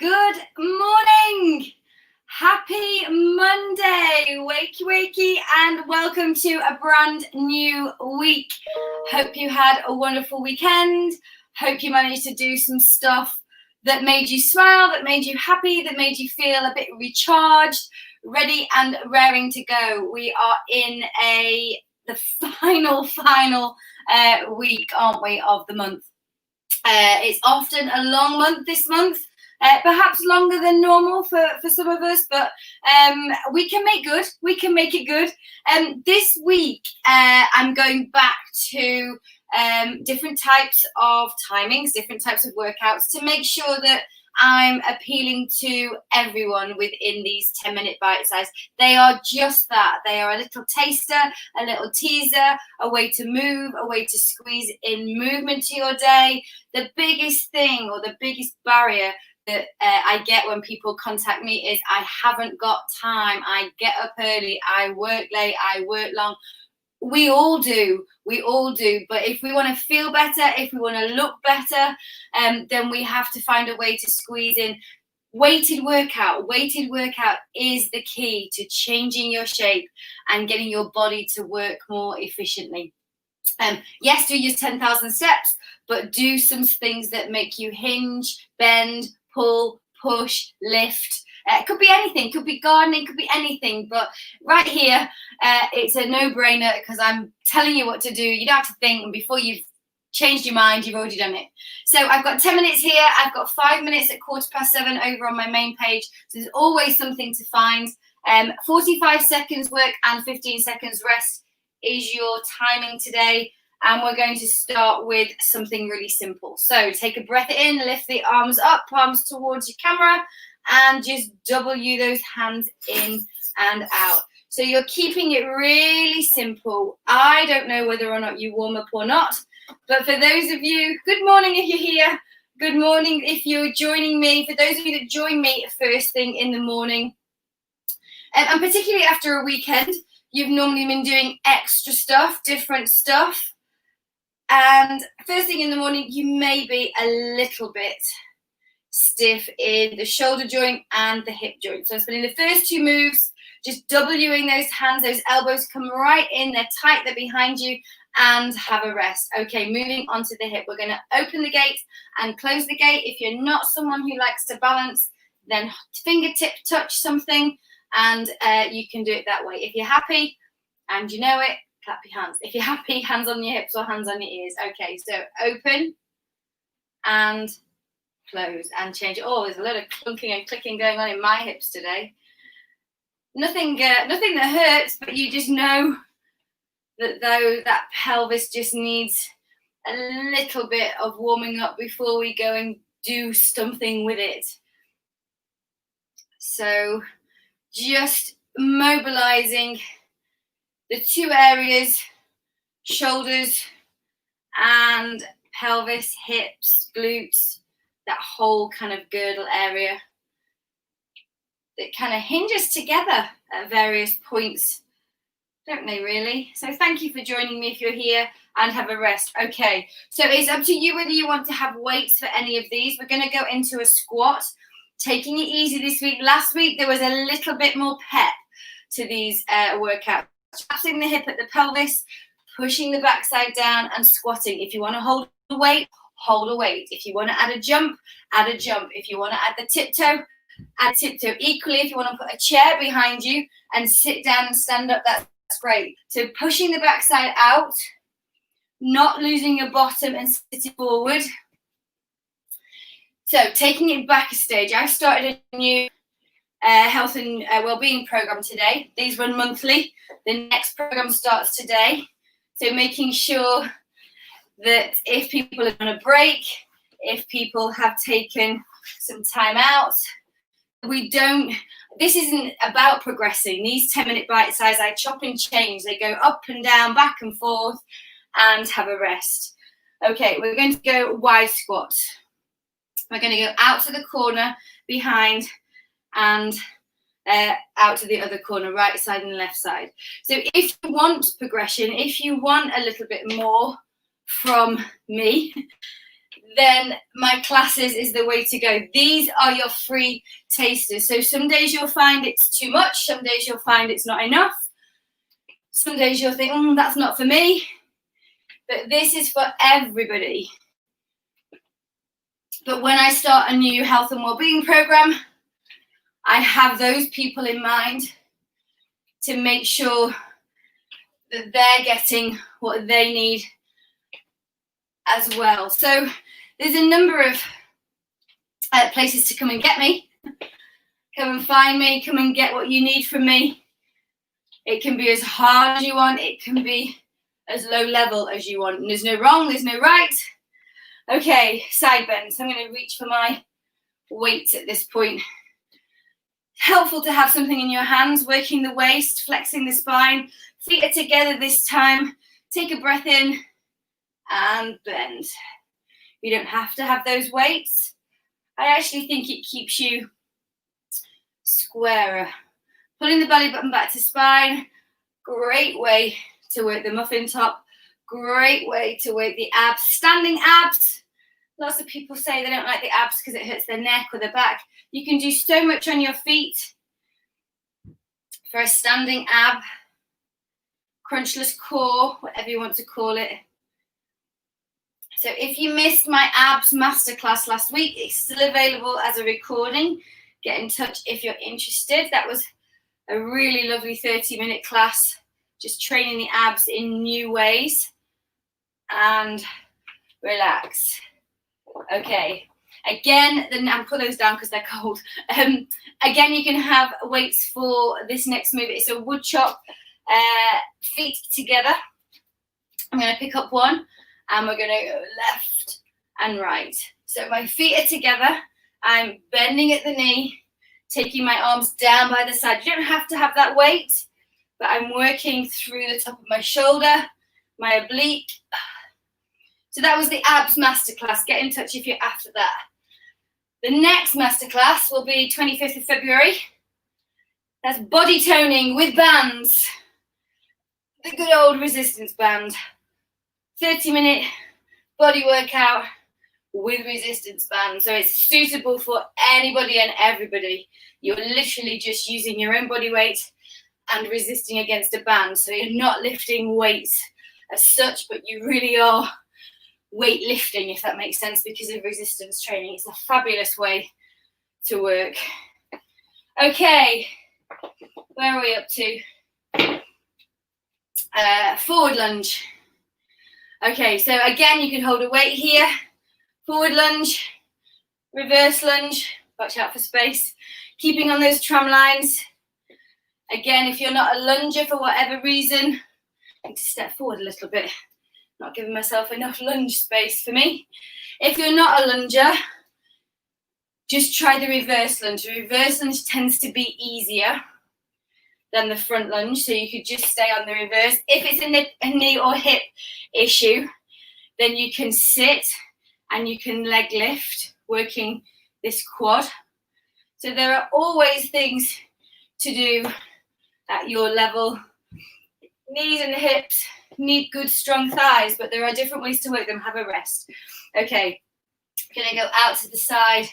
Good morning. Happy Monday. Wakey, wakey, and welcome to a brand new week. Hope you had a wonderful weekend. Hope you managed to do some stuff that made you smile, that made you happy, that made you feel a bit recharged, ready and raring to go. We are in the final week, aren't we, of the month. It's often a long month this month. Perhaps longer than normal for some of us, but we can make good. We can make it good. This week, I'm going back to different types of timings, different types of workouts to make sure that I'm appealing to everyone within these 10-minute bite size. They are just that. They are a little taster, a little teaser, a way to move, a way to squeeze in movement to your day. The biggest thing or the biggest barrier that I get when people contact me is I haven't got time. I get up early, I work late, I work long. We all do. But if we want to feel better, if we want to look better, then we have to find a way to squeeze in weighted workout. Weighted workout is the key to changing your shape and getting your body to work more efficiently. Yes, do your 10,000 steps, but do some things that make you hinge, bend, pull, push, lift. It could be anything, could be gardening, could be anything. But right here, it's a no-brainer because I'm telling you what to do. You don't have to think, and before you've changed your mind, you've already done it. So I've got 10 minutes here. I've got 5 minutes at 7:15 over on my main page. So there's always something to find. 45 seconds work and 15 seconds rest is your timing today. And we're going to start with something really simple. So take a breath in, lift the arms up, palms towards your camera, and just W those hands in and out. So you're keeping it really simple. I don't know whether or not you warm up or not, but for those of you, good morning if you're here. Good morning if you're joining me. For those of you that join me first thing in the morning, and particularly after a weekend, you've normally been doing extra stuff, different stuff. And first thing in the morning, you may be a little bit stiff in the shoulder joint and the hip joint. So I'm spending the first two moves, just Wing those hands, those elbows come right in, they're tight, they're behind you, and have a rest. Okay, moving on to the hip. We're going to open the gate and close the gate. If you're not someone who likes to balance, then fingertip touch something, and you can do it that way. If you're happy and you know it, clap your hands. If you're happy, hands on your hips or hands on your ears. Okay, so open and close and change. Oh, there's a lot of clunking and clicking going on in my hips today. Nothing that hurts, but you just know that that pelvis just needs a little bit of warming up before we go and do something with it. So just mobilizing the two areas, shoulders and pelvis, hips, glutes, that whole kind of girdle area that kind of hinges together at various points, don't they really? So thank you for joining me if you're here, and have a rest. Okay, so it's up to you whether you want to have weights for any of these. We're going to go into a squat, taking it easy this week. Last week there was a little bit more pep to these workouts. Trapping the hip at the pelvis, pushing the backside down and squatting. If you want to hold a weight, hold a weight. If you want to add a jump, add a jump. If you want to add the tiptoe, add tiptoe. Equally, if you want to put a chair behind you and sit down and stand up, that's great. So pushing the backside out, not losing your bottom and sitting forward. So taking it back a stage. I started a new health and wellbeing program today. These run monthly. The next program starts today. So making sure that if people are on a break, if people have taken some time out, this isn't about progressing. These 10-minute bite size, I chop and change. They go up and down, back and forth, and have a rest. Okay, we're going to go wide squat. We're going to go out to the corner, behind, and out to the other corner, right side and left side. So if you want progression, if you want a little bit more from me, then my classes is the way to go. These are your free tasters. So some days you'll find it's too much. Some days you'll find it's not enough. Some days you'll think, that's not for me. But this is for everybody. But when I start a new health and wellbeing program, I have those people in mind to make sure that they're getting what they need as well. So there's a number of places to come and get me. Come and find me, come and get what you need from me. It can be as hard as you want, it can be as low level as you want. And there's no wrong, there's no right. Okay, side bend. So I'm going to reach for my weights at this point. Helpful to have something in your hands, working the waist, flexing the spine. Feet are together this time. Take a breath in and bend. You don't have to have those weights. I actually think it keeps you squarer. Pulling the belly button back to spine. Great way to work the muffin top. Great way to work the abs. Standing abs. Lots of people say they don't like the abs because it hurts their neck or their back. You can do so much on your feet for a standing ab. Crunchless core, whatever you want to call it. So if you missed my abs masterclass last week, it's still available as a recording. Get in touch if you're interested. That was a really lovely 30-minute class, just training the abs in new ways. And relax. Okay. Again, I'll put those down because they're cold. Again, you can have weights for this next move. It's a woodchuck, feet together. I'm going to pick up one and we're going to go left and right. So my feet are together. I'm bending at the knee, taking my arms down by the side. You don't have to have that weight, but I'm working through the top of my shoulder, my oblique. So that was the abs masterclass. Get in touch if you're after that. The next masterclass will be 25th of February. That's body toning with bands. The good old resistance band. 30-minute body workout with resistance band. So it's suitable for anybody and everybody. You're literally just using your own body weight and resisting against a band. So you're not lifting weights as such, but you really are weightlifting, if that makes sense, because of resistance training. It's a fabulous way to work. Okay, where are we up to? Forward lunge. Okay, so again, you can hold a weight here. Forward lunge, reverse lunge. Watch out for space. Keeping on those tram lines. Again, if you're not a lunger for whatever reason, I need to step forward a little bit. Not giving myself enough lunge space for me. If you're not a lunger, just try the reverse lunge. The reverse lunge tends to be easier than the front lunge, so you could just stay on the reverse. If it's a knee or hip issue, then you can sit and you can leg lift, working this quad. So there are always things to do at your level. Knees and hips need good strong thighs, but there are different ways to work them. Have a rest. Okay, gonna go out to the side,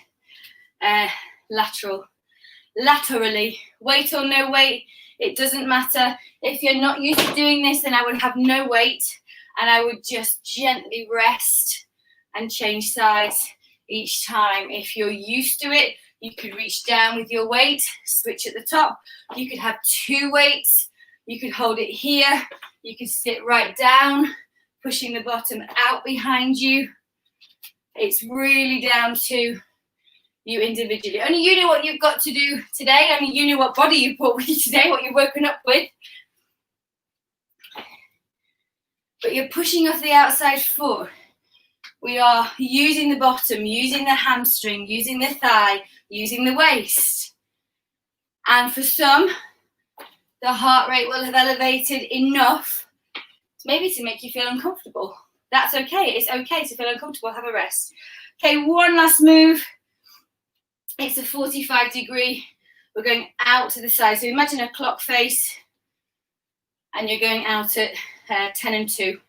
laterally, weight or no weight, it doesn't matter. If you're not used to doing this, then I would have no weight and I would just gently rest and change sides each time. If you're used to it, you could reach down with your weight, switch at the top. You could have two weights. You could hold it here. You could sit right down, pushing the bottom out behind you. It's really down to you individually. Only you know what you've got to do today. Only you know what body you brought with you today, what you're woken up with. But you're pushing off the outside foot. We are using the bottom, using the hamstring, using the thigh, using the waist. And for some, the heart rate will have elevated enough maybe to make you feel uncomfortable. That's okay. It's okay to feel uncomfortable. Have a rest. Okay, one last move. It's a 45-degree. We're going out to the side. So imagine a clock face and you're going out at 10 and 2.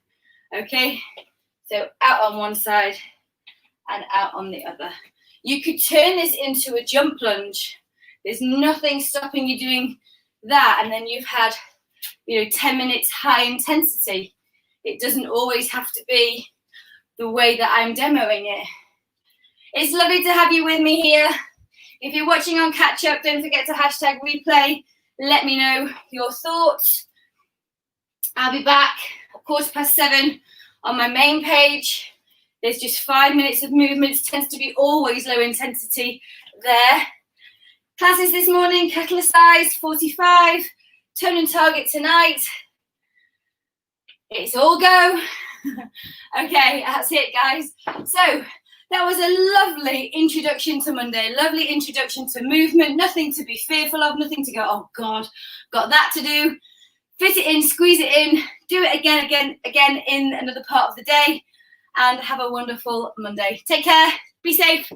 Okay, so out on one side and out on the other. You could turn this into a jump lunge. There's nothing stopping you doing that, and then you've had 10 minutes high intensity. It doesn't always have to be the way that I'm demoing it. It's lovely to have you with me here. If you're watching on catch up, don't forget to hashtag replay. Let me know your thoughts. I'll be back at 7:15 on my main page. There's just 5 minutes of movements, tends to be always low intensity there. Classes this morning, kettlebell size 45, tone and target tonight. It's all go. Okay, that's it, guys. So that was a lovely introduction to Monday, lovely introduction to movement, nothing to be fearful of, nothing to go, oh God, got that to do. Fit it in, squeeze it in, do it again in another part of the day, and have a wonderful Monday. Take care, be safe.